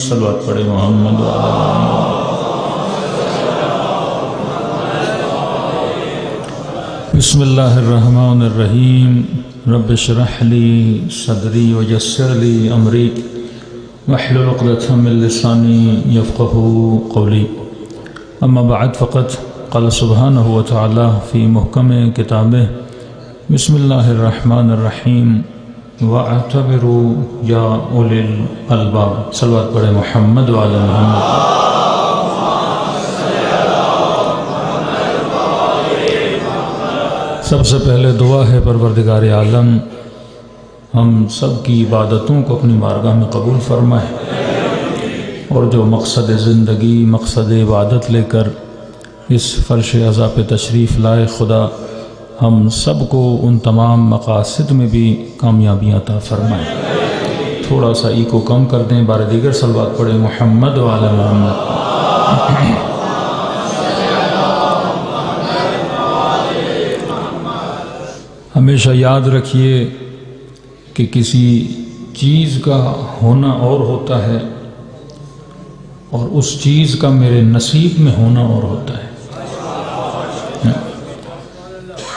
صلوات پڑھے محمد بسم اللہ الرحمن الرحیم رب اشرح لی صدری ویسر لی امری واحلل عقدۃ من لسانی یفقہوا قولی اما بعد فقط قال سبحانہ وتعالی فی محکم کتابہ بسم اللہ الرحمن الرحیم وَاعْتَبِرُوا یا اولی الالباب صلوات پڑھے محمد وعلی محمد۔ سب سے پہلے دعا ہے پروردگار عالم ہم سب کی عبادتوں کو اپنی بارگاہ میں قبول فرمائے، اور جو مقصد زندگی مقصد عبادت لے کر اس فرش عزا پہ تشریف لائے، خدا ہم سب کو ان تمام مقاصد میں بھی کامیابیاں عطا فرمائے۔ تھوڑا سا ایکو کم کر دیں، بار دیگر صلوات پڑھیں محمد وعلی محمد۔ ہمیشہ یاد رکھیے کہ کسی چیز کا ہونا اور ہوتا ہے اور اس چیز کا میرے نصیب میں ہونا اور ہوتا ہے۔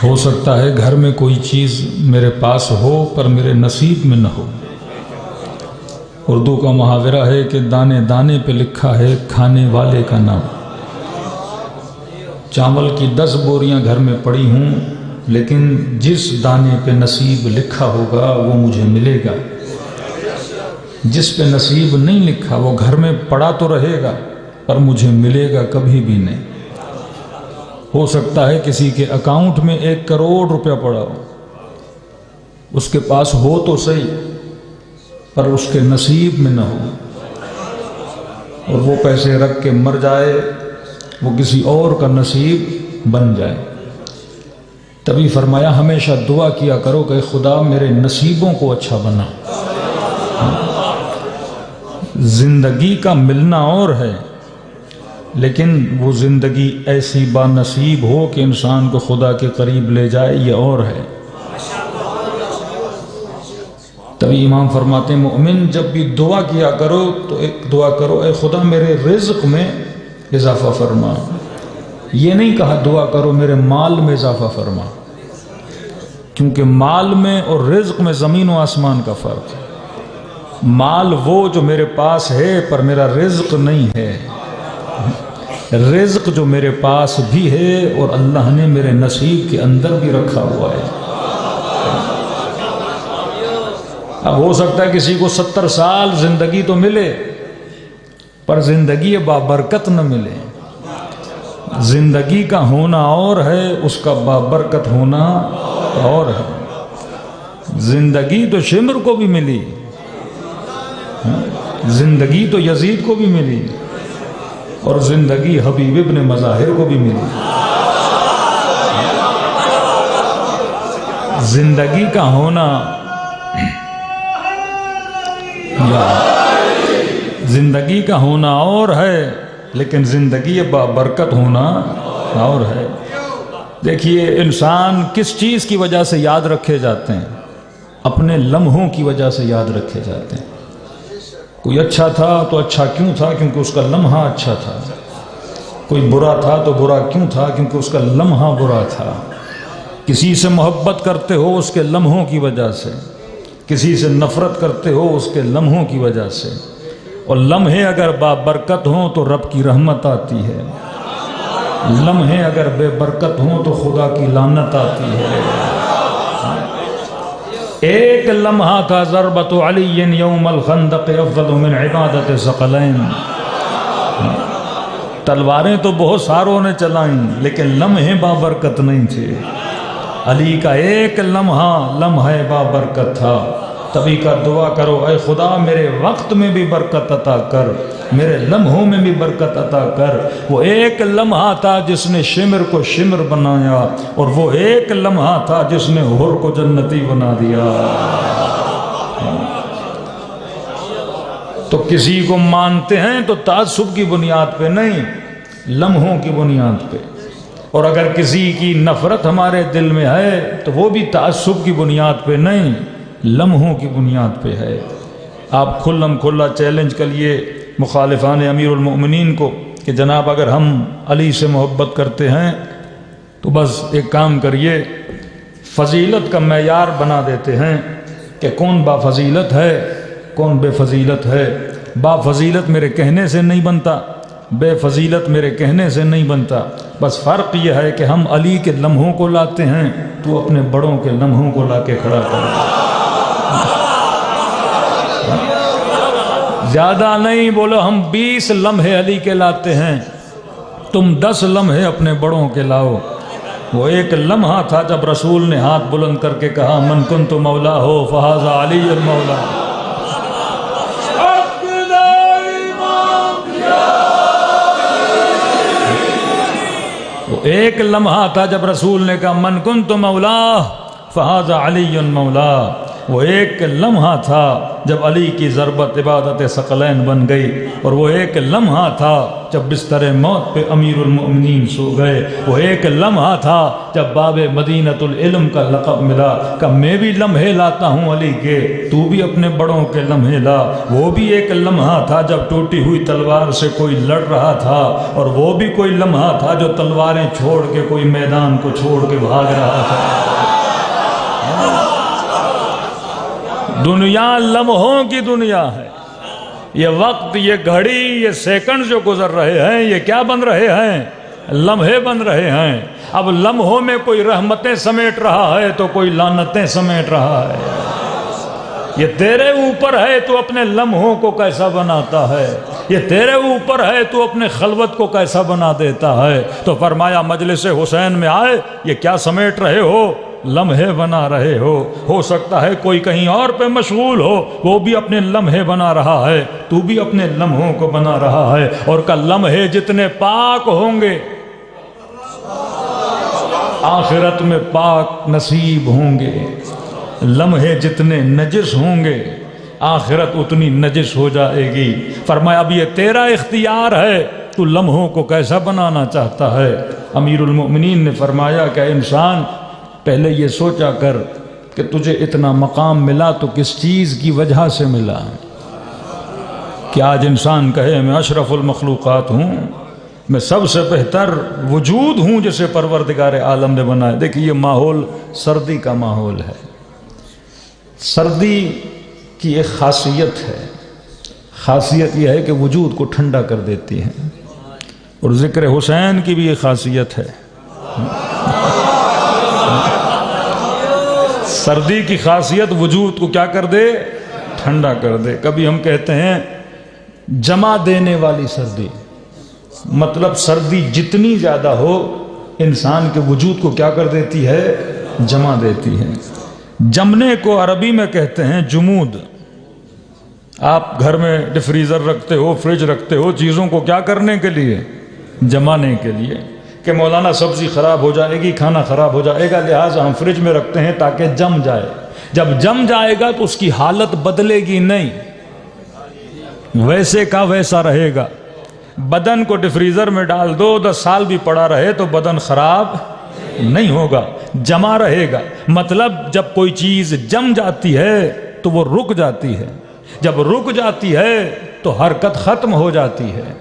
ہو سکتا ہے گھر میں کوئی چیز میرے پاس ہو پر میرے نصیب میں نہ ہو۔ اردو کا محاورہ ہے کہ دانے دانے پہ لکھا ہے کھانے والے کا نام۔ چاول کی 10 بوریاں گھر میں پڑی ہوں، لیکن جس دانے پہ نصیب لکھا ہوگا وہ مجھے ملے گا، جس پہ نصیب نہیں لکھا وہ گھر میں پڑا تو رہے گا پر مجھے ملے گا کبھی بھی نہیں۔ ہو سکتا ہے کسی کے اکاؤنٹ میں 1 کروڑ روپیہ پڑا ہو، اس کے پاس ہو تو صحیح پر اس کے نصیب میں نہ ہو، اور وہ پیسے رکھ کے مر جائے، وہ کسی اور کا نصیب بن جائے۔ تبھی فرمایا ہمیشہ دعا کیا کرو کہ خدا میرے نصیبوں کو اچھا بنا۔ زندگی کا ملنا اور ہے، لیکن وہ زندگی ایسی با نصیب ہو کہ انسان کو خدا کے قریب لے جائے، یہ اور ہے۔ تبھی امام فرماتے ہیں مومن جب بھی دعا کیا کرو تو ایک دعا کرو اے خدا میرے رزق میں اضافہ فرما۔ یہ نہیں کہا دعا کرو میرے مال میں اضافہ فرما، کیونکہ مال میں اور رزق میں زمین و آسمان کا فرق ہے۔ مال وہ جو میرے پاس ہے پر میرا رزق نہیں ہے، رزق جو میرے پاس بھی ہے اور اللہ نے میرے نصیب کے اندر بھی رکھا ہوا ہے۔ اب ہو سکتا ہے کسی کو 70 سال زندگی تو ملے پر زندگی بابرکت نہ ملے۔ زندگی کا ہونا اور ہے، اس کا بابرکت ہونا اور ہے۔ زندگی تو شمر کو بھی ملی، زندگی تو یزید کو بھی ملی، اور زندگی حبیب ابن مظاہر کو بھی ملی۔ زندگی کا ہونا زندگی کا ہونا اور ہے، لیکن زندگی بابرکت ہونا اور ہے۔ دیکھیے انسان کس چیز کی وجہ سے یاد رکھے جاتے ہیں؟ اپنے لمحوں کی وجہ سے یاد رکھے جاتے ہیں۔ کوئی اچھا تھا تو اچھا کیوں تھا؟ کیونکہ اس کا لمحہ اچھا تھا۔ کوئی برا تھا تو برا کیوں تھا؟ کیونکہ اس کا لمحہ برا تھا۔ کسی سے محبت کرتے ہو اس کے لمحوں کی وجہ سے، کسی سے نفرت کرتے ہو اس کے لمحوں کی وجہ سے، اور لمحے اگر بابرکت ہوں تو رب کی رحمت آتی ہے، لمحے اگر بے برکت ہوں تو خدا کی لعنت آتی ہے۔ ایک لمحہ کا ضربت علی یوم الخندق افضل من عبادت ثقلین۔ تلواریں تو بہت ساروں نے چلائیں لیکن لمحے بابرکت نہیں تھے۔ علی کا ایک لمحہ بابرکت تھا۔ تبھی کا دعا کرو اے خدا میرے وقت میں بھی برکت عطا کر، میرے لمحوں میں بھی برکت عطا کر۔ وہ ایک لمحہ تھا جس نے شمر کو شمر بنایا، اور وہ ایک لمحہ تھا جس نے حر کو جنتی بنا دیا۔ تو کسی کو مانتے ہیں تو تعصب کی بنیاد پہ نہیں، لمحوں کی بنیاد پہ، اور اگر کسی کی نفرت ہمارے دل میں ہے تو وہ بھی تعصب کی بنیاد پہ نہیں، لمحوں کی بنیاد پہ ہے۔ آپ کھلم کھلا چیلنج کریے مخالفان امیر المؤمنین کو کہ جناب اگر ہم علی سے محبت کرتے ہیں تو بس ایک کام کریے، فضیلت کا معیار بنا دیتے ہیں کہ کون با فضیلت ہے کون بے فضیلت ہے۔ با فضیلت میرے کہنے سے نہیں بنتا، بے فضیلت میرے کہنے سے نہیں بنتا، بس فرق یہ ہے کہ ہم علی کے لمحوں کو لاتے ہیں، تو اپنے بڑوں کے لمحوں کو لا کے کھڑا کر۔ زیادہ نہیں، بولو ہم 20 لمحے علی کے لاتے ہیں، تم 10 لمحے اپنے بڑوں کے لاؤ۔ وہ ایک لمحہ تھا جب رسول نے ہاتھ بلند کر کے کہا من کنت مولا ہو فہذا علی المولا۔ وہ ایک لمحہ تھا جب رسول نے کہا من کنت مولا فہذا علی المولا۔ وہ ایک لمحہ تھا جب علی کی ضربت عبادت ثقلین بن گئی، اور وہ ایک لمحہ تھا جب بستر موت پہ امیر المؤمنین سو گئے۔ وہ ایک لمحہ تھا جب باب مدینۃ العلم کا لقب ملا کہ میں بھی لمحے لاتا ہوں علی کے، تو بھی اپنے بڑوں کے لمحے لا۔ وہ بھی ایک لمحہ تھا جب ٹوٹی ہوئی تلوار سے کوئی لڑ رہا تھا، اور وہ بھی کوئی لمحہ تھا جو تلواریں چھوڑ کے کوئی میدان کو چھوڑ کے بھاگ رہا تھا۔ دنیا لمحوں کی دنیا ہے، یہ وقت، یہ گھڑی، یہ سیکنڈ جو گزر رہے ہیں یہ کیا بن رہے ہیں؟ لمحے بن رہے ہیں۔ اب لمحوں میں کوئی رحمتیں سمیٹ رہا ہے تو کوئی لعنتیں سمیٹ رہا ہے۔ یہ تیرے اوپر ہے تو اپنے لمحوں کو کیسا بناتا ہے، یہ تیرے اوپر ہے تو اپنے خلوت کو کیسا بنا دیتا ہے۔ تو فرمایا مجلس حسین میں آئے یہ کیا سمیٹ رہے ہو؟ لمحے بنا رہے ہو سکتا ہے کوئی کہیں اور پہ مشغول ہو، وہ بھی اپنے لمحے بنا رہا ہے، تو بھی اپنے لمحوں کو بنا رہا ہے۔ اور کہ لمحے جتنے پاک ہوں گے آخرت میں پاک نصیب ہوں گے، لمحے جتنے نجس ہوں گے آخرت اتنی نجس ہو جائے گی۔ فرمایا اب یہ تیرا اختیار ہے، تو لمحوں کو کیسا بنانا چاہتا ہے۔ امیر المؤمنین نے فرمایا کہ انسان پہلے یہ سوچا کر کہ تجھے اتنا مقام ملا تو کس چیز کی وجہ سے ملا۔ کہ آج انسان کہے میں اشرف المخلوقات ہوں، میں سب سے بہتر وجود ہوں جسے پروردگار عالم نے بنایا۔ دیکھیے یہ ماحول سردی کا ماحول ہے، سردی کی ایک خاصیت ہے، خاصیت یہ ہے کہ وجود کو ٹھنڈا کر دیتی ہے، اور ذکر حسین کی بھی ایک خاصیت ہے۔ سردی کی خاصیت وجود کو کیا کر دے؟ ٹھنڈا کر دے۔ کبھی ہم کہتے ہیں جمع دینے والی سردی، مطلب سردی جتنی زیادہ ہو انسان کے وجود کو کیا کر دیتی ہے؟ جمع دیتی ہے۔ جمنے کو عربی میں کہتے ہیں جمود۔ آپ گھر میں ڈیفریزر رکھتے ہو، فریج رکھتے ہو، چیزوں کو کیا کرنے کے لیے؟ جمانے کے لیے، کہ مولانا سبزی خراب ہو جائے گی، کھانا خراب ہو جائے گا، لہٰذا ہم فریج میں رکھتے ہیں تاکہ جم جائے۔ جب جم جائے گا تو اس کی حالت بدلے گی نہیں، ویسے کا ویسا رہے گا۔ بدن کو ڈیفریزر میں ڈال دو، 10 سال بھی پڑا رہے تو بدن خراب نہیں ہوگا، جمع رہے گا۔ مطلب جب کوئی چیز جم جاتی ہے تو وہ رک جاتی ہے، جب رک جاتی ہے تو حرکت ختم ہو جاتی ہے۔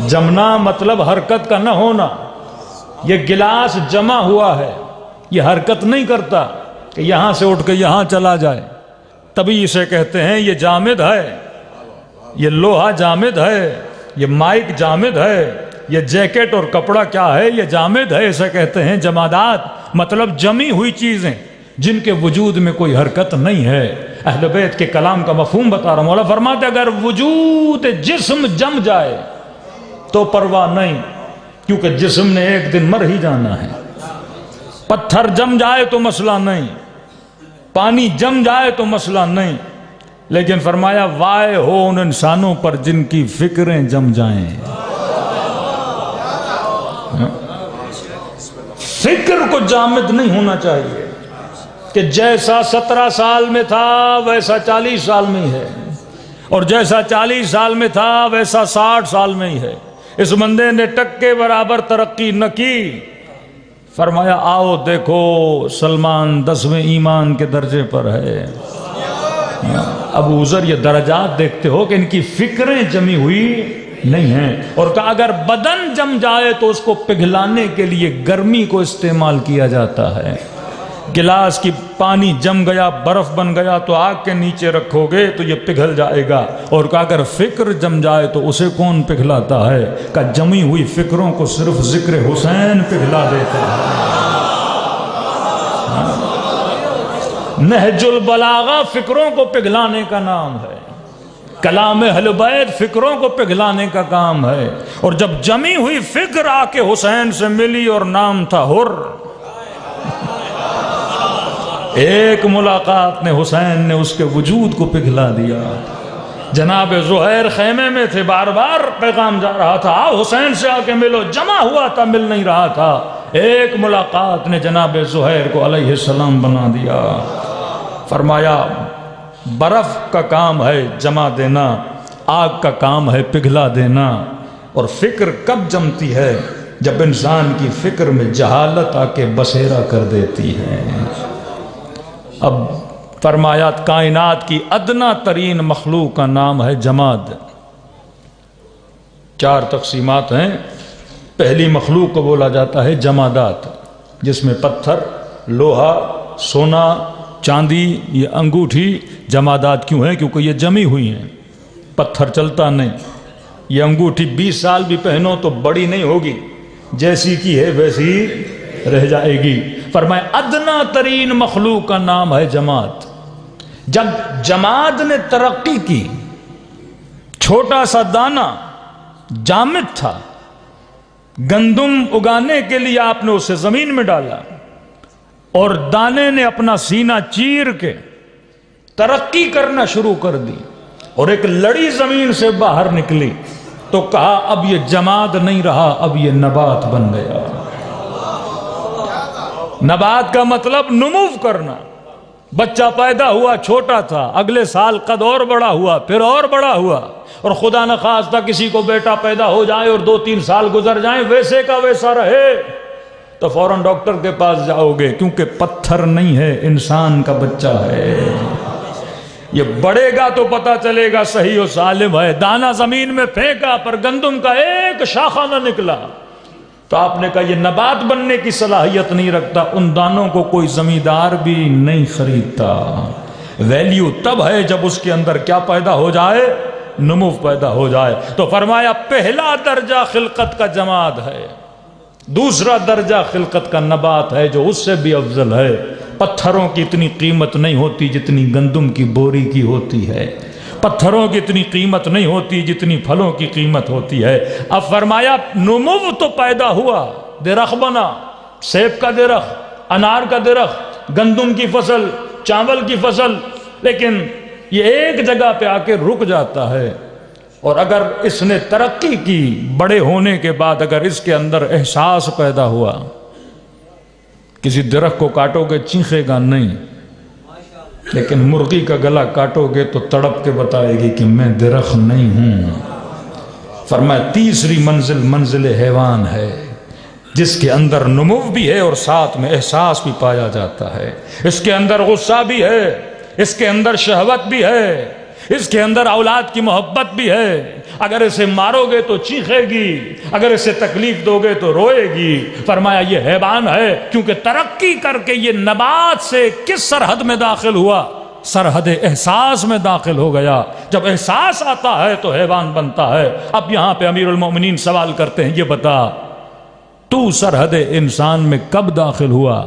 جمنا مطلب حرکت کا نہ ہونا۔ یہ گلاس جمع ہوا ہے، یہ حرکت نہیں کرتا کہ یہاں سے اٹھ کے یہاں چلا جائے، تبھی اسے کہتے ہیں یہ جامد ہے، یہ لوہا جامد ہے، یہ مائک جامد ہے، یہ جیکٹ اور کپڑا کیا ہے؟ یہ جامد ہے، اسے کہتے ہیں جمادات، مطلب جمی ہوئی چیزیں جن کے وجود میں کوئی حرکت نہیں ہے۔ اہل بیت کے کلام کا مفہوم بتا رہا ہوں۔ مولا فرماتے اگر وجود جسم جم جائے تو پرواہ نہیں، کیونکہ جسم نے ایک دن مر ہی جانا ہے۔ پتھر جم جائے تو مسئلہ نہیں، پانی جم جائے تو مسئلہ نہیں، لیکن فرمایا وائے ہو ان انسانوں پر جن کی فکریں جم جائیں۔ فکر کو جامد نہیں ہونا چاہیے کہ جیسا 17 سال میں تھا ویسا 40 سال میں ہی ہے، اور جیسا 40 سال میں تھا ویسا 60 سال میں ہی ہے۔ اس بندے نے ٹکے برابر ترقی نہ کی۔ فرمایا آؤ دیکھو سلمان 10ویں ایمان کے درجے پر ہے۔ ابو ذر یہ درجات دیکھتے ہو کہ ان کی فکریں جمی ہوئی نہیں ہیں، اور کہا اگر بدن جم جائے تو اس کو پگھلانے کے لیے گرمی کو استعمال کیا جاتا ہے۔ گلاس کی پانی جم گیا، برف بن گیا تو آگ کے نیچے رکھو گے تو یہ پگھل جائے گا، اور کہا اگر فکر جم جائے تو اسے کون پگھلاتا ہے؟ کہ جمی ہوئی فکروں کو صرف ذکر حسین پگھلا دیتا ہے۔ نہج البلاغہ فکروں کو پگھلانے کا نام ہے، کلام اہل بیت فکروں کو پگھلانے کا کام ہے، اور جب جمی ہوئی فکر آ کے حسین سے ملی اور نام تھا حر، ایک ملاقات نے حسین نے اس کے وجود کو پگھلا دیا۔ جناب زہیر خیمے میں تھے، بار بار پیغام جا رہا تھا آؤ حسین سے آ کے ملو، جمع ہوا تھا مل نہیں رہا تھا، ایک ملاقات نے جناب زہیر کو علیہ السلام بنا دیا۔ فرمایا برف کا کام ہے جمع دینا، آگ کا کام ہے پگھلا دینا، اور فکر کب جمتی ہے؟ جب انسان کی فکر میں جہالت آ کے بسیرا کر دیتی ہے۔ اب فرمایا کائنات کی ادنا ترین مخلوق کا نام ہے جماد۔ 4 تقسیمات ہیں۔ پہلی مخلوق کو بولا جاتا ہے جمادات، جس میں پتھر، لوہا، سونا، چاندی، یہ انگوٹھی جمادات کیوں ہیں؟ کیونکہ یہ جمی ہوئی ہیں، پتھر چلتا نہیں، یہ انگوٹھی 20 سال بھی پہنو تو بڑی نہیں ہوگی، جیسی کی ہے ویسی رہ جائے گی۔ فرمایا ادنا ترین مخلوق کا نام ہے جماد۔ جب جماد نے ترقی کی، چھوٹا سا دانہ جامد تھا، گندم اگانے کے لیے آپ نے اسے زمین میں ڈالا، اور دانے نے اپنا سینہ چیر کے ترقی کرنا شروع کر دی، اور ایک لڑی زمین سے باہر نکلی، تو کہا اب یہ جماد نہیں رہا، اب یہ نبات بن گیا۔ نبات کا مطلب نمو کرنا۔ بچہ پیدا ہوا چھوٹا تھا، اگلے سال قد اور بڑا ہوا، پھر اور بڑا ہوا، اور خدا نخواستہ کسی کو بیٹا پیدا ہو جائے اور 2-3 سال گزر جائیں ویسے کا ویسا رہے تو فوراً ڈاکٹر کے پاس جاؤ گے، کیونکہ پتھر نہیں ہے، انسان کا بچہ ہے۔ یہ بڑھے گا تو پتا چلے گا صحیح و سالم ہے۔ دانہ زمین میں پھینکا پر گندم کا ایک شاخہ نہ نکلا، تو آپ نے کہا یہ نبات بننے کی صلاحیت نہیں رکھتا، ان دانوں کو کوئی زمیندار بھی نہیں خریدتا۔ ویلیو تب ہے جب اس کے اندر کیا پیدا ہو جائے؟ نمو پیدا ہو جائے۔ تو فرمایا پہلا درجہ خلقت کا جماد ہے، دوسرا درجہ خلقت کا نبات ہے جو اس سے بھی افضل ہے۔ پتھروں کی اتنی قیمت نہیں ہوتی جتنی گندم کی بوری کی ہوتی ہے، پتھروں کی اتنی قیمت نہیں ہوتی جتنی پھلوں کی قیمت ہوتی ہے۔ اب فرمایا نمو تو پیدا ہوا، درخت بنا، سیب کا درخت، انار کا درخت، گندم کی فصل، چاول کی فصل، لیکن یہ ایک جگہ پہ آ کے رک جاتا ہے۔ اور اگر اس نے ترقی کی، بڑے ہونے کے بعد اگر اس کے اندر احساس پیدا ہوا، کسی درخت کو کاٹو گے چیخے گا نہیں، لیکن مرغی کا گلا کاٹو گے تو تڑپ کے بتائے گی کہ میں درخت نہیں ہوں۔ فرمایا تیسری منزل منزل حیوان ہے، جس کے اندر نمو بھی ہے اور ساتھ میں احساس بھی پایا جاتا ہے۔ اس کے اندر غصہ بھی ہے، اس کے اندر شہوت بھی ہے، اس کے اندر اولاد کی محبت بھی ہے۔ اگر اسے مارو گے تو چیخے گی، اگر اسے تکلیف دو گے تو روئے گی۔ فرمایا یہ حیوان ہے، کیونکہ ترقی کر کے یہ نبات سے کس سرحد میں داخل ہوا؟ سرحد احساس میں داخل ہو گیا۔ جب احساس آتا ہے تو حیوان بنتا ہے۔ اب یہاں پہ امیر المومنین سوال کرتے ہیں، یہ بتا تو سرحد انسان میں کب داخل ہوا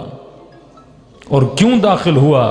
اور کیوں داخل ہوا؟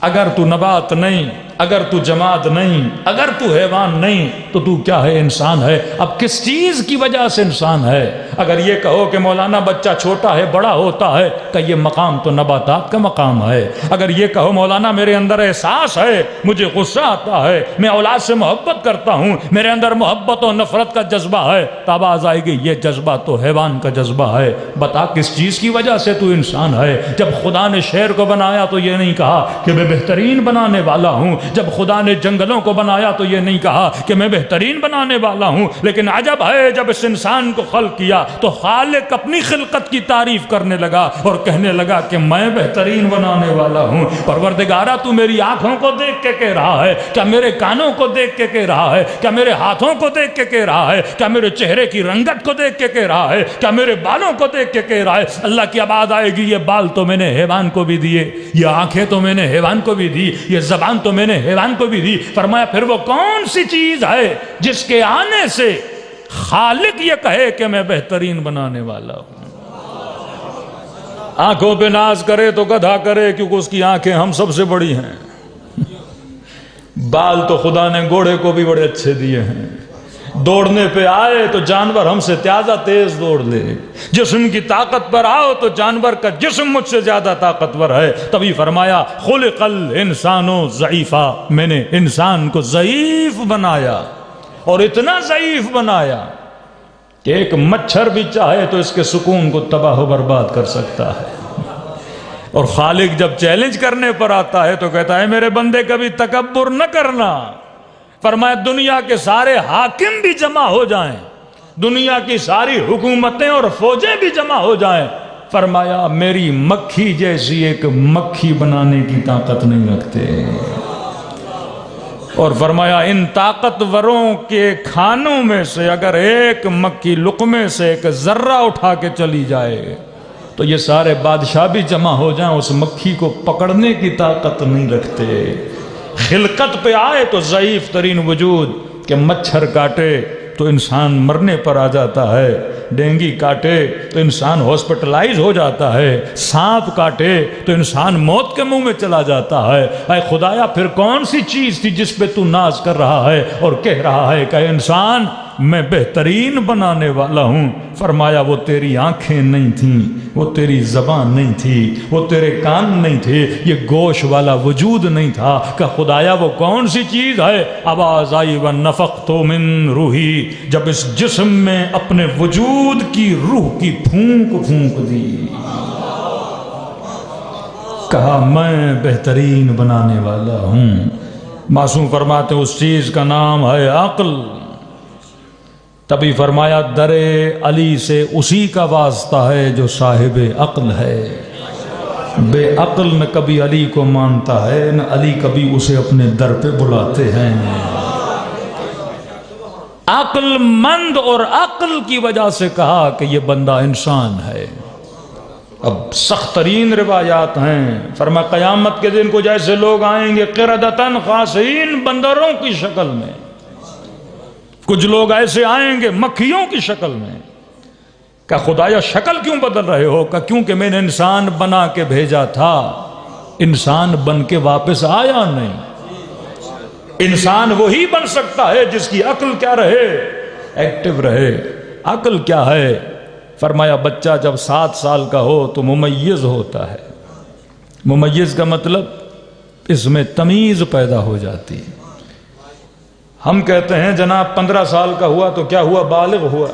اگر تو نبات نہیں، اگر تو جماد نہیں، اگر تو حیوان نہیں تو تو کیا ہے؟ انسان ہے۔ اب کس چیز کی وجہ سے انسان ہے؟ اگر یہ کہو کہ مولانا بچہ چھوٹا ہے بڑا ہوتا ہے، کہ یہ مقام تو نباتات کا مقام ہے۔ اگر یہ کہو مولانا میرے اندر احساس ہے، مجھے غصہ آتا ہے، میں اولاد سے محبت کرتا ہوں، میرے اندر محبت و نفرت کا جذبہ ہے، تو آواز آئے گی یہ جذبہ تو حیوان کا جذبہ ہے۔ بتا کس چیز کی وجہ سے تو انسان ہے؟ جب خدا نے شیر کو بنایا تو یہ نہیں کہا کہ میں بہترین بنانے والا ہوں، جب خدا نے جنگلوں کو بنایا تو یہ نہیں کہا کہ میں بہترین بنانے والا ہوں، لیکن عجب ہے جب اس انسان کو خلق کیا تو خالق اپنی خلقت کی تعریف کرنے لگا اور کہنے لگا کہ میں بہترین بنانے والا ہوں۔ پروردگارہ تو میری آنکھوں کو دیکھ کے کہہ رہا ہے، کیا میرے کانوں کو دیکھ کے کہہ رہا ہے، کیا میرے ہاتھوں کو دیکھ کے کہہ رہا ہے، کیا میرے چہرے کی رنگت کو دیکھ کے کہہ رہا ہے، کیا میرے بالوں کو دیکھ کے کہہ رہا ہے؟ اللہ کی آواز آئے گی، یہ بال تو میں نے حیوان کو بھی دیے، یہ آنکھیں تو میں نے حیوان کو بھی دی، یہ زبان تو میں نے حیوان کو بھی دی۔ فرمایا پھر وہ کون سی چیز ہے جس کے آنے سے خالق یہ کہے کہ میں بہترین بنانے والا ہوں؟ آنکھوں پہ ناز کرے تو گدھا کرے، کیونکہ اس کی آنکھیں ہم سب سے بڑی ہیں۔ بال تو خدا نے گھوڑے کو بھی بڑے اچھے دیے ہیں، دوڑنے پہ آئے تو جانور ہم سے زیادہ تیز دوڑ لے، جسم کی طاقت پر آؤ تو جانور کا جسم مجھ سے زیادہ طاقتور ہے۔ تبھی فرمایا خلق الانسان ضعیفا، میں نے انسان کو ضعیف بنایا، اور اتنا ضعیف بنایا کہ ایک مچھر بھی چاہے تو اس کے سکون کو تباہ و برباد کر سکتا ہے۔ اور خالق جب چیلنج کرنے پر آتا ہے تو کہتا ہے میرے بندے کبھی تکبر نہ کرنا۔ فرمایا دنیا کے سارے حاکم بھی جمع ہو جائیں، دنیا کی ساری حکومتیں اور فوجیں بھی جمع ہو جائیں، فرمایا میری مکھی جیسی ایک مکھی بنانے کی طاقت نہیں رکھتے۔ اور فرمایا ان طاقتوروں کے کھانوں میں سے اگر ایک مکھی لقمے سے ایک ذرہ اٹھا کے چلی جائے تو یہ سارے بادشاہ بھی جمع ہو جائیں، اس مکھی کو پکڑنے کی طاقت نہیں رکھتے۔ خلقت پہ آئے تو ضعیف ترین وجود کہ مچھر کاٹے تو انسان مرنے پر آ جاتا ہے، ڈینگی کاٹے تو انسان ہاسپٹلائز ہو جاتا ہے، سانپ کاٹے تو انسان موت کے منہ میں چلا جاتا ہے۔ اے خدایا پھر کون سی چیز تھی جس پہ تو ناز کر رہا ہے اور کہہ رہا ہے کہ انسان میں بہترین بنانے والا ہوں؟ فرمایا وہ تیری آنکھیں نہیں تھیں، وہ تیری زبان نہیں تھی، وہ تیرے کان نہیں تھے، یہ گوش والا وجود نہیں تھا۔ کہ خدایا وہ کون سی چیز ہے؟ آواز آئی وَنَفَخْتُ مِن رُوحِي، جب اس جسم میں اپنے وجود کی روح کی پھونک دی، کہا میں بہترین بنانے والا ہوں۔ معصوم فرماتے اس چیز کا نام ہے عقل۔ تبھی فرمایا در علی سے اسی کا واسطہ ہے جو صاحب عقل ہے، بے عقل نہ کبھی علی کو مانتا ہے، نہ علی کبھی اسے اپنے در پہ بلاتے ہیں۔ عقل مند اور عقل کی وجہ سے کہا کہ یہ بندہ انسان ہے۔ اب سخت ترین روایات ہیں، فرمایا قیامت کے دن کچھ ایسے لوگ آئیں گے قردۃ خاسئین، بندروں کی شکل میں، کچھ لوگ ایسے آئیں گے مکھیوں کی شکل میں۔ کہ خدایا شکل کیوں بدل رہے ہو؟ کہ کیونکہ میں نے انسان بنا کے بھیجا تھا، انسان بن کے واپس آیا نہیں۔ انسان وہی بن سکتا ہے جس کی عقل کیا رہے؟ ایکٹیو رہے۔ عقل کیا ہے؟ فرمایا بچہ جب 7 سال کا ہو تو ممیز ہوتا ہے۔ ممیز کا مطلب اس میں تمیز پیدا ہو جاتی ہے۔ ہم کہتے ہیں جناب 15 سال کا ہوا تو کیا ہوا؟ بالغ ہوا۔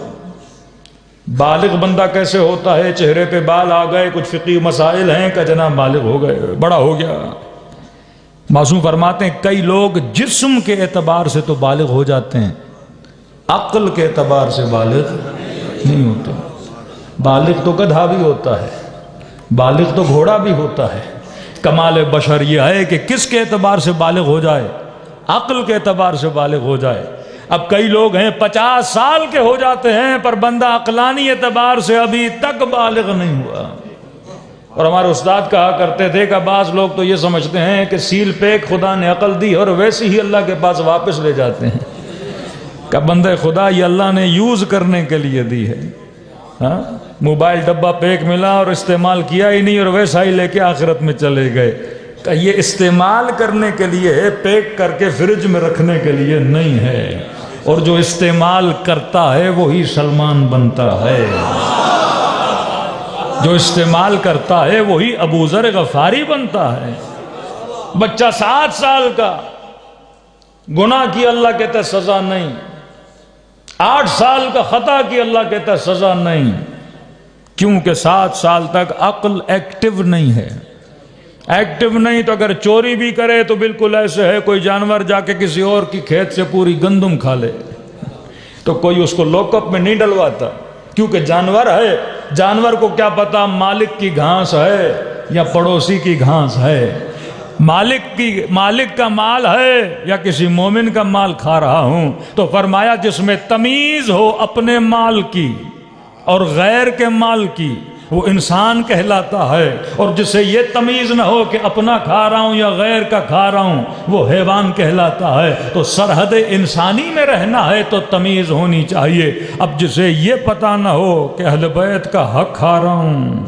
بالغ بندہ کیسے ہوتا ہے؟ چہرے پہ بال آ گئے، کچھ فقہی مسائل ہیں کہ جناب بالغ ہو گئے، بڑا ہو گیا۔ معصوم فرماتے ہیں کئی لوگ جسم کے اعتبار سے تو بالغ ہو جاتے ہیں، عقل کے اعتبار سے بالغ نہیں ہوتے۔ بالغ تو گدھا بھی ہوتا ہے، بالغ تو گھوڑا بھی ہوتا ہے۔ کمال بشر یہ ہے کہ کس کے اعتبار سے بالغ ہو جائے؟ عقل کے اعتبار سے بالغ ہو جائے۔ اب کئی لوگ ہیں 50 سال کے ہو جاتے ہیں پر بندہ عقلانی اعتبار سے ابھی تک بالغ نہیں ہوا۔ اور ہمارے استاد کہا کرتے تھے کہ بعض لوگ تو یہ سمجھتے ہیں کہ سیل پیک خدا نے عقل دی اور ویسے ہی اللہ کے پاس واپس لے جاتے ہیں کہ بندے خدا یہ اللہ نے یوز کرنے کے لیے دی ہے۔ ہاں موبائل ڈبہ پیک ملا اور استعمال کیا ہی نہیں اور ویسا ہی لے کے آخرت میں چلے گئے۔ کہ یہ استعمال کرنے کے لیے ہے، پیک کر کے فریج میں رکھنے کے لیے نہیں ہے۔ اور جو استعمال کرتا ہے وہی سلمان بنتا ہے، جو استعمال کرتا ہے وہی ابو ذر غفاری بنتا ہے۔ بچہ 7 سال کا گناہ کی اللہ کہتا ہے سزا نہیں، 8 سال کا خطا کی اللہ کہتا ہے سزا نہیں، کیونکہ 7 سال تک عقل ایکٹیو نہیں ہے۔ ایکٹیو نہیں تو اگر چوری بھی کرے تو بالکل ایسے ہے کوئی جانور جا کے کسی اور کی کھیت سے پوری گندم کھا لے تو کوئی اس کو لاک اپ میں نہیں ڈلواتا، کیونکہ جانور ہے، جانور کو کیا پتا مالک کی گھاس ہے یا پڑوسی کی گھاس ہے، مالک کا مال ہے یا کسی مومن کا مال کھا رہا ہوں۔ تو فرمایا جس میں تمیز ہو اپنے مال کی اور غیر کے مال کی وہ انسان کہلاتا ہے، اور جسے یہ تمیز نہ ہو کہ اپنا کھا رہا ہوں یا غیر کا کھا رہا ہوں وہ حیوان کہلاتا ہے۔ تو سرحد انسانی میں رہنا ہے تو تمیز ہونی چاہیے۔ اب جسے یہ پتہ نہ ہو کہ اہل بیت کا حق کھا رہا ہوں،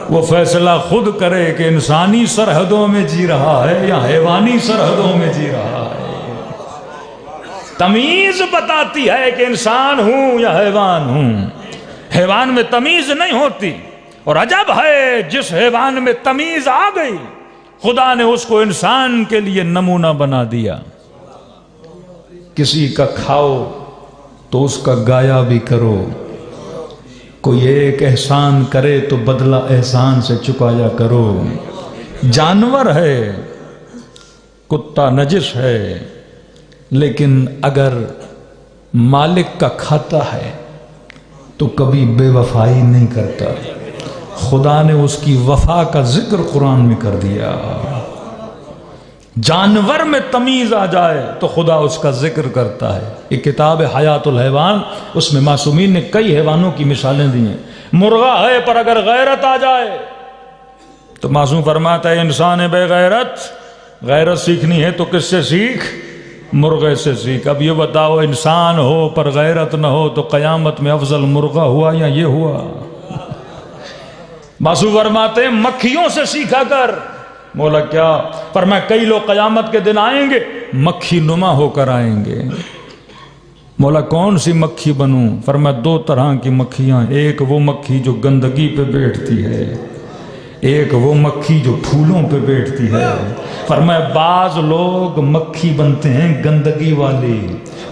وہ فیصلہ خود کرے کہ انسانی سرحدوں میں جی رہا ہے یا حیوانی سرحدوں میں جی رہا ہے۔ تمیز بتاتی ہے کہ انسان ہوں یا حیوان ہوں، حیوان میں تمیز نہیں ہوتی۔ اور عجب ہے جس حیوان میں تمیز آ گئی خدا نے اس کو انسان کے لیے نمونہ بنا دیا۔ کسی کا کھاؤ تو اس کا گایا بھی کرو، کوئی ایک احسان کرے تو بدلہ احسان سے چکایا کرو۔ جانور ہے، کتا نجس ہے، لیکن اگر مالک کا کھاتا ہے تو کبھی بے وفائی نہیں کرتا۔ خدا نے اس کی وفا کا ذکر قرآن میں کر دیا۔ جانور میں تمیز آ جائے تو خدا اس کا ذکر کرتا ہے۔ ایک کتاب ہے حیات الحیوان، اس میں معصومین نے کئی حیوانوں کی مثالیں دی ہیں۔ مرغا ہے پر اگر غیرت آ جائے تو معصوم فرماتا ہے انسان ہے بے غیرت سیکھنی ہے تو کس سے سیکھ؟ مرغے سے سیکھ۔ اب یہ بتاؤ انسان ہو پر غیرت نہ ہو تو قیامت میں افضل مرغا ہوا یا یہ ہوا؟ معصوم فرماتے ہیں مکھیوں سے سیکھا کر۔ مولا کیا؟ فرمایا کئی لوگ قیامت کے دن آئیں گے مکھی نما ہو کر آئیں گے۔ مولا کون سی مکھی بنوں؟ فرمایا دو طرح کی مکھیاں، ایک وہ مکھی جو گندگی پہ بیٹھتی ہے، ایک وہ مکھی جو پھولوں پہ بیٹھتی ہے۔ فرمایا بعض لوگ مکھی بنتے ہیں گندگی والی،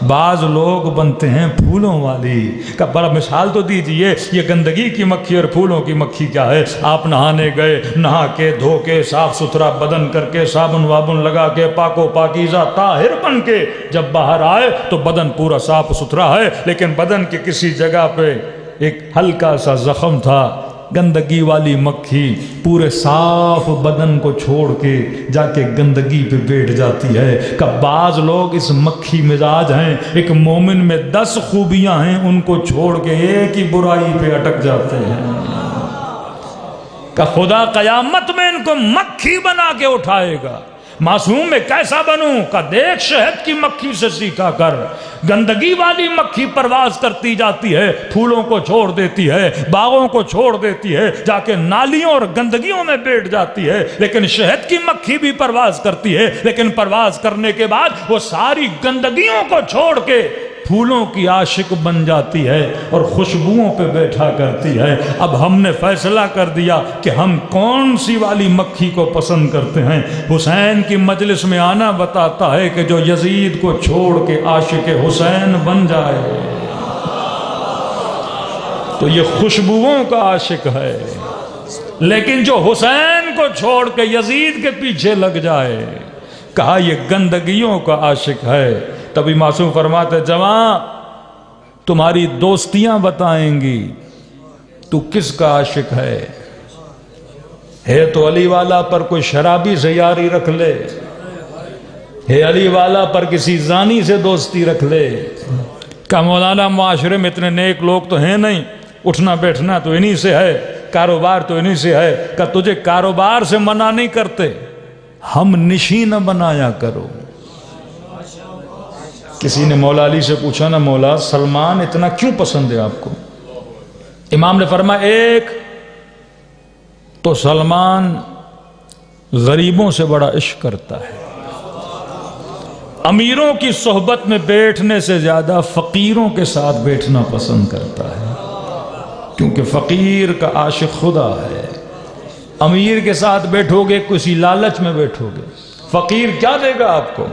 بعض لوگ بنتے ہیں پھولوں والی۔ کا بڑا مثال تو دیجئے، یہ گندگی کی مکھی اور پھولوں کی مکھی کیا ہے؟ آپ نہانے گئے، نہا کے دھو کے صاف ستھرا بدن کر کے صابن وابن لگا کے پاک و پاکیزہ طاہر بن کے جب باہر آئے تو بدن پورا صاف ستھرا ہے، لیکن بدن کی کسی جگہ پہ ایک ہلکا سا زخم تھا۔ گندگی والی مکھی پورے صاف بدن کو چھوڑ کے جا کے گندگی پہ بیٹھ جاتی ہے۔ کہ بعض لوگ اس مکھی مزاج ہیں، ایک مومن میں 10 خوبیاں ہیں ان کو چھوڑ کے ایک ہی برائی پہ اٹک جاتے ہیں۔ کہ خدا قیامت میں ان کو مکھی بنا کے اٹھائے گا۔ معصوم میں کیسا بنوں؟ کہ دیکھ شہد کی مکھی سے سیکھا کر۔ گندگی والی مکھی پرواز کرتی جاتی ہے، پھولوں کو چھوڑ دیتی ہے، باغوں کو چھوڑ دیتی ہے، جا کے نالیوں اور گندگیوں میں بیٹھ جاتی ہے۔ لیکن شہد کی مکھی بھی پرواز کرتی ہے، لیکن پرواز کرنے کے بعد وہ ساری گندگیوں کو چھوڑ کے پھولوں کی عاشق بن جاتی ہے اور خوشبوؤں پہ بیٹھا کرتی ہے۔ اب ہم نے فیصلہ کر دیا کہ ہم کون سی والی مکھی کو پسند کرتے ہیں۔ حسین کی مجلس میں آنا بتاتا ہے کہ جو یزید کو چھوڑ کے عاشق حسین بن جائے تو یہ خوشبوؤں کا عاشق ہے، لیکن جو حسین کو چھوڑ کے یزید کے پیچھے لگ جائے کہا یہ گندگیوں کا عاشق ہے۔ تبھی معصوم فرماتے جوان تمہاری دوستیاں بتائیں گی تو کس کا عاشق ہے تو علی والا پر کوئی شرابی سے یاری رکھ لے، ہے علی والا پر کسی زانی سے دوستی رکھ لے۔ کہ مولانا معاشرے میں اتنے نیک لوگ تو ہیں نہیں، اٹھنا بیٹھنا تو انہی سے ہے، کاروبار تو انہی سے ہے۔ کہ تجھے کاروبار سے منع نہیں کرتے، ہم نشی نہ بنایا کرو۔ کسی نے مولا علی سے پوچھا نا مولا سلمان اتنا کیوں پسند ہے آپ کو؟ امام نے فرمایا ایک تو سلمان غریبوں سے بڑا عشق کرتا ہے، امیروں کی صحبت میں بیٹھنے سے زیادہ فقیروں کے ساتھ بیٹھنا پسند کرتا ہے، کیونکہ فقیر کا عاشق خدا ہے۔ امیر کے ساتھ بیٹھو گے کسی لالچ میں بیٹھو گے، فقیر کیا دے گا آپ کو؟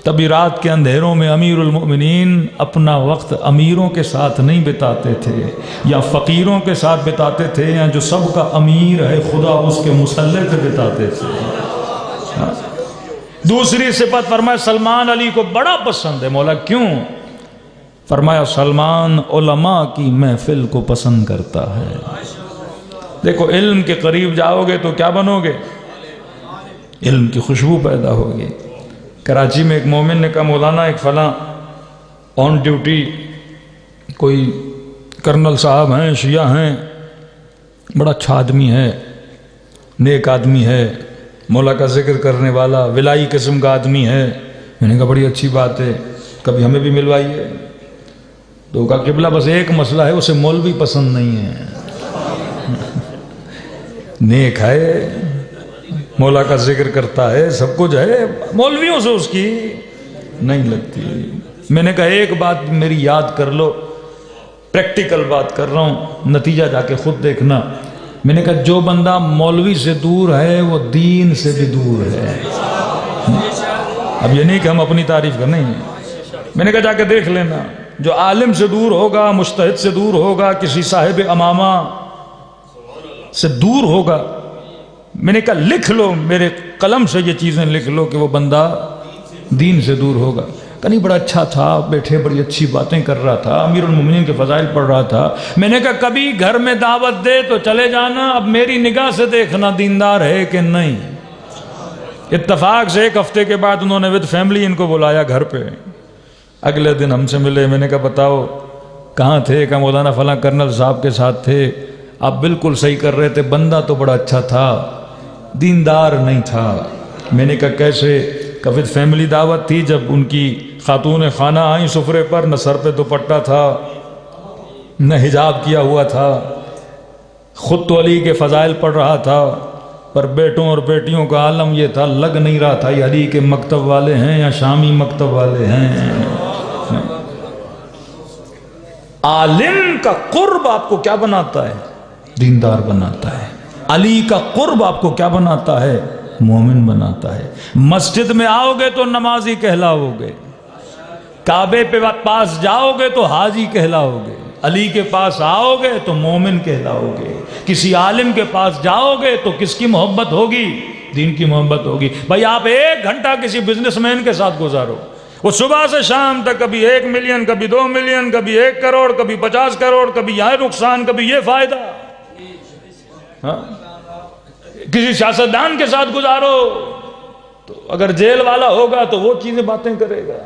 تبھی رات کے اندھیروں میں امیر المؤمنین اپنا وقت امیروں کے ساتھ نہیں بتاتے تھے یا فقیروں کے ساتھ بتاتے تھے یا جو سب کا امیر ہے خدا اس کے مصلح پہ بتاتے تھے۔ دوسری صفت فرمایا سلمان علی کو بڑا پسند ہے۔ مولا کیوں؟ فرمایا سلمان علماء کی محفل کو پسند کرتا ہے۔ دیکھو علم کے قریب جاؤ گے تو کیا بنو گے؟ علم کی خوشبو پیدا ہوگی۔ کراچی میں ایک مومن نے کہا مولانا ایک فلاں آن ڈیوٹی کوئی کرنل صاحب ہیں، شیعہ ہیں، بڑا اچھا آدمی ہے، نیک آدمی ہے، مولا کا ذکر کرنے والا ولائی قسم کا آدمی ہے۔ میں نے کہا بڑی اچھی بات ہے، کبھی ہمیں بھی ملوائیے۔ تو کہا قبلہ بس ایک مسئلہ ہے، اسے مولوی پسند نہیں ہے۔ نیک ہے، مولا کا ذکر کرتا ہے، سب کچھ ہے، مولویوں سے اس کی نہیں لگتی۔ میں نے کہا ایک بات میری یاد کر لو، پریکٹیکل بات کر رہا ہوں، نتیجہ جا کے خود دیکھنا۔ میں نے کہا جو بندہ مولوی سے دور ہے وہ دین سے بھی دور ہے۔ اب یہ نہیں کہ ہم اپنی تعریف کر نہیں ہیں، میں نے کہا جا کے دیکھ لینا، جو عالم سے دور ہوگا، مجتہد سے دور ہوگا، کسی صاحب امامہ سے دور ہوگا، میں نے کہا لکھ لو، میرے قلم سے یہ چیزیں لکھ لو کہ وہ بندہ دین سے دور ہوگا۔ کہ نہیں بڑا اچھا تھا، بیٹھے بڑی اچھی باتیں کر رہا تھا، امیر المومنین کے فضائل پڑھ رہا تھا۔ میں نے کہا کبھی گھر میں دعوت دے تو چلے جانا، اب میری نگاہ سے دیکھنا دیندار ہے کہ نہیں۔ اتفاق سے ایک ہفتے کے بعد انہوں نے ود فیملی ان کو بلایا گھر پہ۔ اگلے دن ہم سے ملے، میں نے کہا بتاؤ کہاں تھے؟ کہ مولانا فلاں کرنل صاحب کے ساتھ تھے۔ آپ بالکل صحیح کر رہے تھے، بندہ تو بڑا اچھا تھا، دیندار نہیں تھا۔ میں نے کہا کیسے؟ کہ ود فیملی دعوت تھی، جب ان کی خاتون خانہ آئیں سفرے پر، نہ سر پہ دوپٹہ تھا نہ حجاب کیا ہوا تھا، خود تو علی کے فضائل پڑھ رہا تھا، پر بیٹوں اور بیٹیوں کا عالم یہ تھا، لگ نہیں رہا تھا یہ علی کے مکتب والے ہیں یا شامی مکتب والے ہیں۔ عالم کا قرب آپ کو کیا بناتا ہے؟ دیندار بناتا ہے۔ علی کا قرب آپ کو کیا بناتا ہے؟ مومن بناتا ہے۔ مسجد میں آؤ گے تو نمازی کہلاؤ گے، کعبے پہ پاس جاؤ گے تو حاجی کہلاؤ گے، علی کے پاس آؤ گے تو مومن کہلاؤ گے، کسی عالم کے پاس جاؤ گے تو کس کی محبت ہوگی؟ دین کی محبت ہوگی۔ بھائی آپ 1 گھنٹہ کسی بزنس مین کے ساتھ گزارو، وہ صبح سے شام تک کبھی 1 ملین، کبھی 2 ملین، کبھی 1 کروڑ، کبھی 50 کروڑ، کبھی یہ نقصان، کبھی یہ فائدہ۔ ہاں؟ کسی سیاستدان کے ساتھ گزارو تو اگر جیل والا ہوگا تو وہ چیزیں باتیں کرے گا،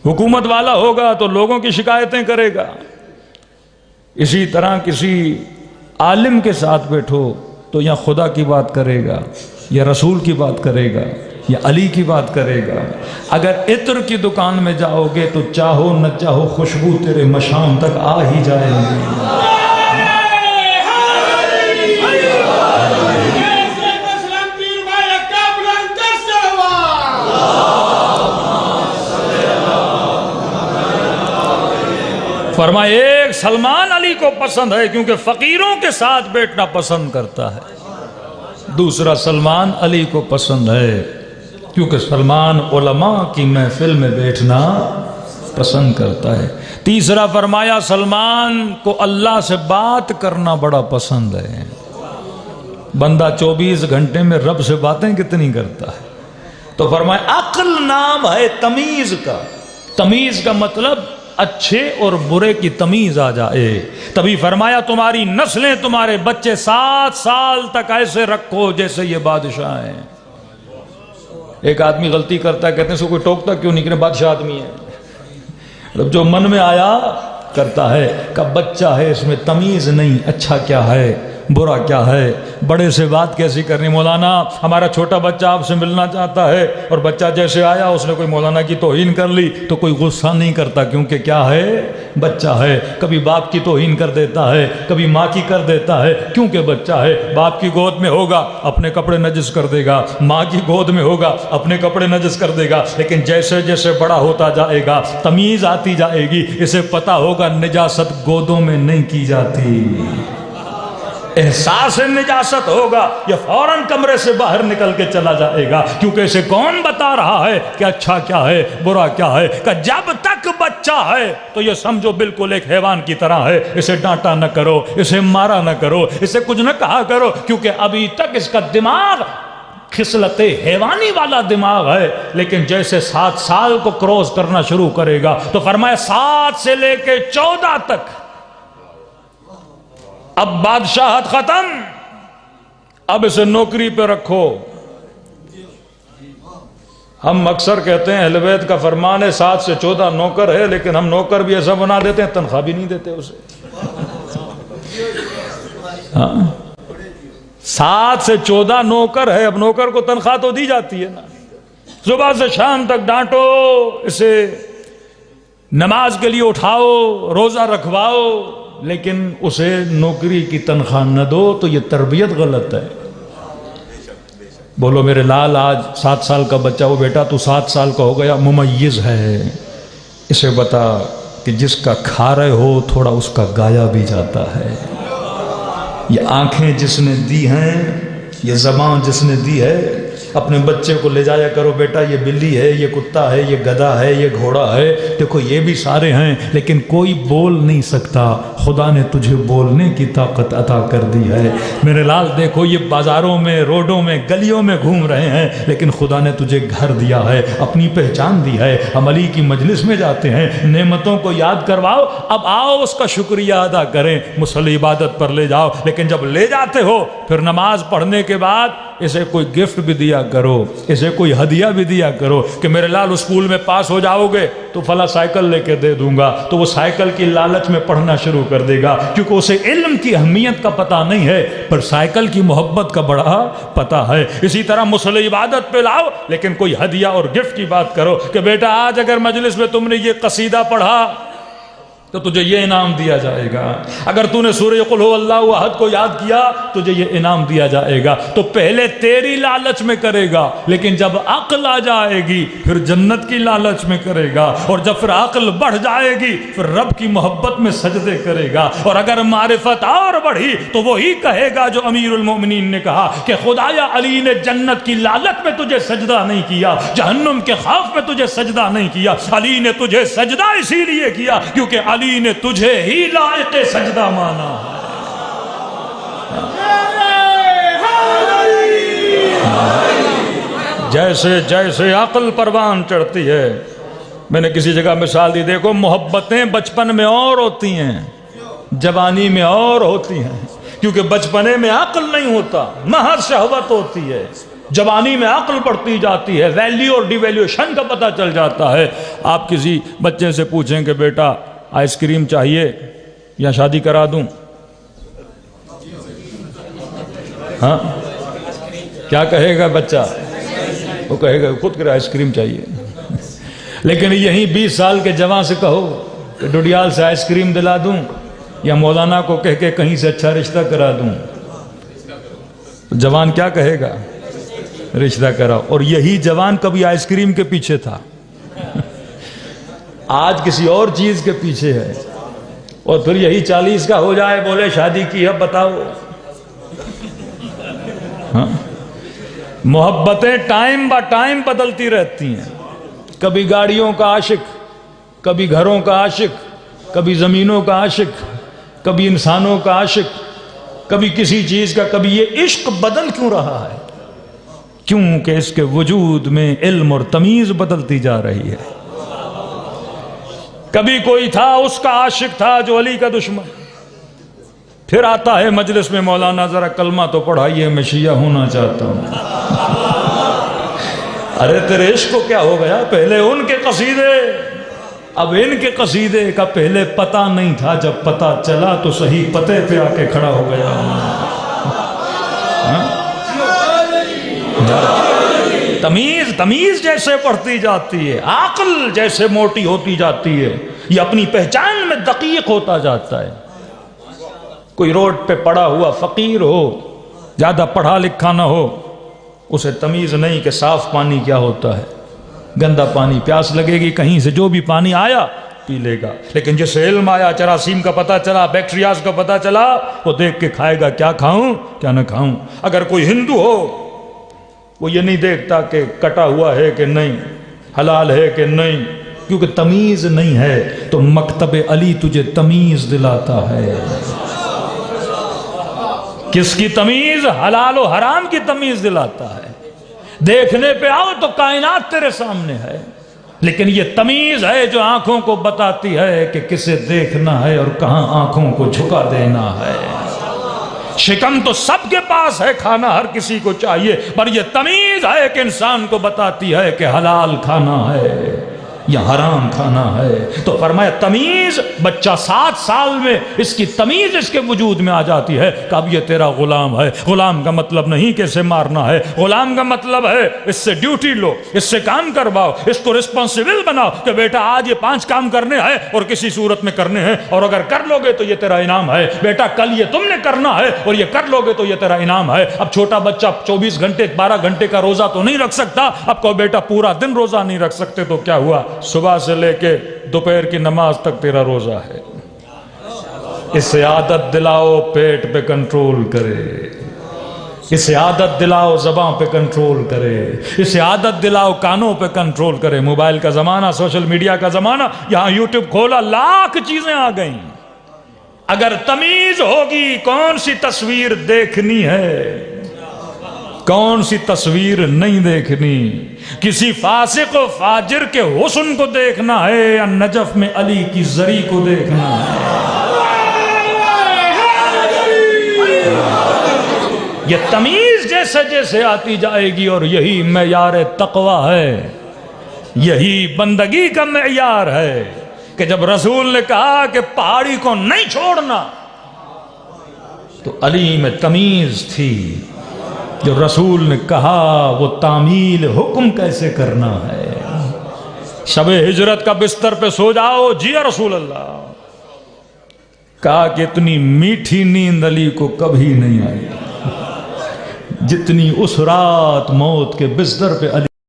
حکومت والا ہوگا تو لوگوں کی شکایتیں کرے گا۔ اسی طرح کسی عالم کے ساتھ بیٹھو تو یا خدا کی بات کرے گا، یا رسول کی بات کرے گا، یا علی کی بات کرے گا۔ اگر عطر کی دکان میں جاؤ گے تو چاہو نہ چاہو خوشبو تیرے مشام تک آ ہی جائے گی۔ فرمایا ایک سلمان علی کو پسند ہے کیونکہ فقیروں کے ساتھ بیٹھنا پسند کرتا ہے، دوسرا سلمان علی کو پسند ہے کیونکہ سلمان علماء کی محفل میں بیٹھنا پسند کرتا ہے، تیسرا فرمایا سلمان کو اللہ سے بات کرنا بڑا پسند ہے۔ بندہ 24 گھنٹے میں رب سے باتیں کتنی کرتا ہے؟ تو فرمایا عقل نام ہے تمیز کا، تمیز کا مطلب اچھے اور برے کی تمیز آ جائے۔ تبھی فرمایا تمہاری نسلیں، تمہارے بچے 7 سال تک ایسے رکھو جیسے یہ بادشاہ ہیں۔ ایک آدمی غلطی کرتا ہے، کہتے ہیں اس کو کوئی ٹوکتا کیوں نہیں، کہ بادشاہ آدمی ہے، جو من میں آیا کرتا ہے۔ کہ بچہ ہے اس میں تمیز نہیں، اچھا کیا ہے برا کیا ہے، بڑے سے بات کیسی کرنی۔ مولانا ہمارا چھوٹا بچہ آپ سے ملنا چاہتا ہے، اور بچہ جیسے آیا اس نے کوئی مولانا کی توہین کر لی تو کوئی غصہ نہیں کرتا، کیونکہ کیا ہے؟ بچہ ہے۔ کبھی باپ کی توہین کر دیتا ہے، کبھی ماں کی کر دیتا ہے، کیونکہ بچہ ہے۔ باپ کی گود میں ہوگا اپنے کپڑے نجس کر دے گا، ماں کی گود میں ہوگا اپنے کپڑے نجس کر دے گا، لیکن جیسے جیسے بڑا ہوتا جائے گا تمیز آتی جائے گی، اسے پتہ ہوگا نجاست گودوں میں نہیں کی جاتی۔ احساس نجاست ہوگا یہ فوراً کمرے سے باہر نکل کے چلا جائے گا، کیونکہ اسے کون بتا رہا ہے کہ اچھا کیا ہے برا کیا ہے؟ کہ جب تک بچہ ہے تو یہ سمجھو بالکل ایک حیوان کی طرح ہے، اسے ڈانٹا نہ کرو، اسے مارا نہ کرو، اسے کچھ نہ کہا کرو، کیونکہ ابھی تک اس کا دماغ خصلت حیوانی والا دماغ ہے۔ لیکن جیسے 7 سال کو کروس کرنا شروع کرے گا تو فرمایا 7 سے لے کے 14 تک اب بادشاہت ختم، اب اسے نوکری پہ رکھو۔ ہم اکثر کہتے ہیں اہل بیت کا فرمان ہے 7 سے 14 نوکر ہے، لیکن ہم نوکر بھی ایسا بنا دیتے ہیں تنخواہ بھی نہیں دیتے اسے۔ 7 سے 14 نوکر ہے، اب نوکر کو تنخواہ تو دی جاتی ہے نا، صبح سے شام تک ڈانٹو اسے، نماز کے لیے اٹھاؤ، روزہ رکھواؤ، لیکن اسے نوکری کی تنخواہ نہ دو تو یہ تربیت غلط ہے۔ بولو میرے لال، آج 7 سال کا بچہ ہو، بیٹا تو 7 سال کا ہو گیا، ممیز ہے، اسے بتا کہ جس کا کھا رہے ہو تھوڑا اس کا گایا بھی جاتا ہے۔ یہ آنکھیں جس نے دی ہیں، یہ زبان جس نے دی ہے، اپنے بچے کو لے جایا کرو، بیٹا یہ بلی ہے، یہ کتا ہے، یہ گدھا ہے، یہ گھوڑا ہے، دیکھو یہ بھی سارے ہیں، لیکن کوئی بول نہیں سکتا، خدا نے تجھے بولنے کی طاقت عطا کر دی ہے۔ میرے لال دیکھو یہ بازاروں میں، روڈوں میں، گلیوں میں گھوم رہے ہیں، لیکن خدا نے تجھے گھر دیا ہے، اپنی پہچان دی ہے، ہم علی کی مجلس میں جاتے ہیں، نعمتوں کو یاد کرواؤ، اب آؤ اس کا شکریہ ادا کریں، مصلی عبادت پر لے جاؤ، لیکن جب لے جاتے ہو پھر نماز پڑھنے کے بعد اسے کوئی گفٹ بھی دیا کرو، اسے کوئی ہدیہ بھی دیا کرو کہ میرے لال اسکول میں پاس ہو جاؤ گے تو فلاں سائیکل لے کے دے دوں گا، تو وہ سائیکل کی لالچ میں پڑھنا شروع کر دے گا، کیونکہ اسے علم کی اہمیت کا پتہ نہیں ہے پر سائیکل کی محبت کا بڑا پتہ ہے۔ اسی طرح مصلی عبادت پہ لاؤ، لیکن کوئی ہدیہ اور گفٹ کی بات کرو کہ بیٹا آج اگر مجلس میں تم نے یہ قصیدہ پڑھا تو تجھے یہ انعام دیا جائے گا، اگر تو نے سورہ قل هو اللہ احد کو یاد کیا تجھے یہ انعام دیا جائے گا۔ تو پہلے تیری لالچ میں کرے گا، لیکن جب عقل آ جائے گی پھر جنت کی لالچ میں کرے گا، اور جب پھر عقل بڑھ جائے گی پھر رب کی محبت میں سجدے کرے گا، اور اگر معرفت اور بڑھی تو وہی کہے گا جو امیر المومنین نے کہا کہ خدایا علی نے جنت کی لالچ میں تجھے سجدہ نہیں کیا، جہنم کے خوف میں تجھے سجدہ نہیں کیا، علی نے تجھے سجدہ اسی لیے کیا کیونکہ علی نے تجھے ہی لائق سجدہ مانا۔ جیسے جیسے عقل پروان چڑھتی ہے، میں نے کسی جگہ مثال دی، دیکھو محبتیں بچپن میں اور ہوتی ہیں، جوانی میں اور ہوتی ہیں، کیونکہ بچپنے میں عقل نہیں ہوتا، محض شہوت ہوتی ہے، جوانی میں عقل بڑھتی جاتی ہے، ویلیو اور ڈی ویلیوشن کا پتہ چل جاتا ہے۔ آپ کسی بچے سے پوچھیں کہ بیٹا آئس کریم چاہیے یا شادی کرا دوں، ہاں کیا کہے گا بچہ؟ وہ کہے گا خود کرے آئس کریم چاہیے۔ لیکن یہیں 20 سال کے جوان سے کہو کہ ڈڈیال سے آئس کریم دلا دوں یا مولانا کو کہہ کے کہیں سے اچھا رشتہ کرا دوں، جوان کیا کہے گا؟ رشتہ کراؤ۔ اور یہی جوان کبھی آئس کریم کے پیچھے تھا، آج کسی اور چیز کے پیچھے ہے، اور پھر یہی 40 کا ہو جائے بولے شادی کی، اب بتاؤ۔ ہاں محبتیں ٹائم با ٹائم بدلتی رہتی ہیں، کبھی گاڑیوں کا عاشق، کبھی گھروں کا عاشق، کبھی زمینوں کا عاشق، کبھی انسانوں کا عاشق، کبھی کسی چیز کا، کبھی یہ عشق بدل کیوں رہا ہے؟ کیونکہ اس کے وجود میں علم اور تمیز بدلتی جا رہی ہے۔ کبھی کوئی تھا اس کا عاشق تھا جو علی کا دشمن، پھر آتا ہے مجلس میں مولانا ذرا کلمہ تو پڑھائیے میں شیعہ ہونا چاہتا ہوں۔ ارے تیرے عشق کو کیا ہو گیا؟ پہلے ان کے قصیدے، اب ان کے قصیدے کا پہلے پتہ نہیں تھا، جب پتہ چلا تو صحیح پتے پہ آ کے کھڑا ہو گیا۔ تمیز جیسے بڑھتی جاتی ہے، عقل جیسے موٹی ہوتی جاتی ہے، یہ اپنی پہچان میں دقیق ہوتا جاتا ہے۔ کوئی روڈ پہ پڑا ہوا فقیر ہو، زیادہ پڑھا لکھا نہ ہو، اسے تمیز نہیں کہ صاف پانی کیا ہوتا ہے، گندا پانی، پیاس لگے گی کہیں سے جو بھی پانی آیا پی لے گا، لیکن جسے علم آیا، جراثیم کا پتہ چلا، بیکٹیریاز کا پتہ چلا، وہ دیکھ کے کھائے گا کیا کھاؤں کیا نہ کھاؤں۔ اگر کوئی ہندو ہو وہ یہ نہیں دیکھتا کہ کٹا ہوا ہے کہ نہیں، حلال ہے کہ نہیں، کیونکہ تمیز نہیں ہے، تو مکتب علی تجھے تمیز دلاتا ہے۔ کس کی تمیز؟ حلال و حرام کی تمیز دلاتا ہے۔ دیکھنے پہ آؤ تو کائنات تیرے سامنے ہے، لیکن یہ تمیز ہے جو آنکھوں کو بتاتی ہے کہ کسے دیکھنا ہے اور کہاں آنکھوں کو جھکا دینا ہے۔ شکم تو سب کے پاس ہے، کھانا ہر کسی کو چاہیے، پر یہ تمیز ہے کہ انسان کو بتاتی ہے کہ حلال کھانا ہے یا حرام کھانا ہے۔ تو فرمایا تمیز، بچہ 7 سال میں اس کی تمیز اس کے وجود میں آ جاتی ہے کہ اب یہ تیرا غلام ہے۔ غلام کا مطلب نہیں کہ اسے مارنا ہے، غلام کا مطلب ہے اس سے ڈیوٹی لو، اس سے کام کرواؤ، اس کو رسپانسیبل بناؤ کہ بیٹا آج یہ 5 کام کرنے ہیں اور کسی صورت میں کرنے ہیں، اور اگر کر لو گے تو یہ تیرا انعام ہے۔ بیٹا کل یہ تم نے کرنا ہے اور یہ کر لو گے تو یہ تیرا انعام ہے۔ اب چھوٹا بچہ 24 گھنٹے 12 گھنٹے کا روزہ تو نہیں رکھ سکتا، اب کو بیٹا پورا دن روزہ نہیں رکھ سکتے تو کیا ہوا؟ صبح سے لے کے دوپہر کی نماز تک تیرا روزہ ہے۔ اسے عادت دلاؤ پیٹ پہ کنٹرول کرے، اسے عادت دلاؤ زبان پہ کنٹرول کرے، اسے عادت دلاؤ کانوں پہ کنٹرول کرے۔ موبائل کا زمانہ، سوشل میڈیا کا زمانہ، یہاں یوٹیوب کھولا لاکھ چیزیں آ گئیں۔ اگر تمیز ہوگی کون سی تصویر دیکھنی ہے، کون سی تصویر نہیں دیکھنی، کسی فاسق و فاجر کے حسن کو دیکھنا ہے یا نجف میں علی کی زری کو دیکھنا ہے۔ یہ تمیز جیسے جیسے آتی جائے گی، اور یہی معیار تقوی ہے، یہی بندگی کا معیار ہے کہ جب رسول نے کہا کہ پہاڑی کو نہیں چھوڑنا تو علی میں تمیز تھی۔ جو رسول نے کہا وہ تعمیل حکم کیسے کرنا ہے۔ شب ہجرت کا بستر پہ سو جاؤ، جی یا رسول اللہ، کہا کہ اتنی میٹھی نیند علی کو کبھی نہیں آئی جتنی اس رات موت کے بستر پہ علی